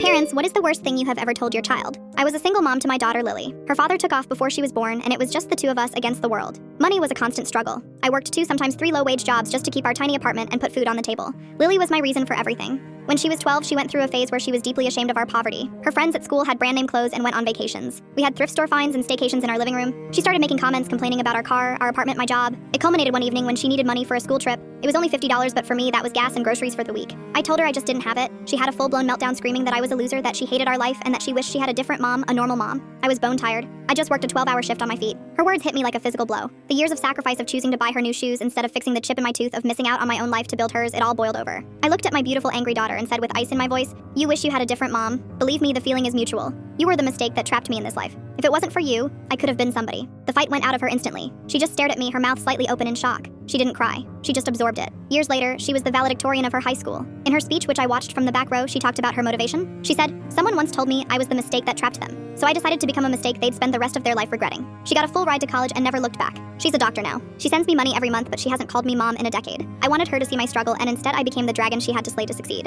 Parents, what is the worst thing you have ever told your child? I was a single mom to my daughter Lily. Her father took off before she was born, and it was just the two of us against the world. Money was a constant struggle. I worked 2, sometimes 3 low-wage jobs just to keep our tiny apartment and put food on the table. Lily was my reason for everything. When she was 12, she went through a phase where she was deeply ashamed of our poverty. Her friends at school had brand-name clothes and went on vacations. We had thrift store finds and staycations in our living room. She started making comments complaining about our car, our apartment, my job. It culminated one evening when she needed money for a school trip. It was only $50, but for me, that was gas and groceries for the week. I told her I just didn't have it. She had a full-blown meltdown screaming that I was a loser, that she hated our life, and that she wished she had a different mom, a normal mom. I was bone-tired. I just worked a 12-hour shift on my feet. Her words hit me like a physical blow. The years of sacrifice of choosing to buy her new shoes instead of fixing the chip in my tooth, of missing out on my own life to build hers, it all boiled over. I looked at my beautiful angry daughter and said with ice in my voice, "You wish you had a different mom. Believe me, the feeling is mutual. You were the mistake that trapped me in this life. If it wasn't for you, I could have been somebody." The fight went out of her instantly. She just stared at me, her mouth slightly open in shock. She didn't cry. She just absorbed it. Years later, she was the valedictorian of her high school. In her speech, which I watched from the back row, she talked about her motivation. She said, "Someone once told me I was the mistake that trapped them. So I decided to become a mistake they'd spend the rest of their life regretting." She got a full ride to college and never looked back. She's a doctor now. She sends me money every month, but she hasn't called me mom in a decade. I wanted her to see my struggle, and instead I became the dragon she had to slay to succeed.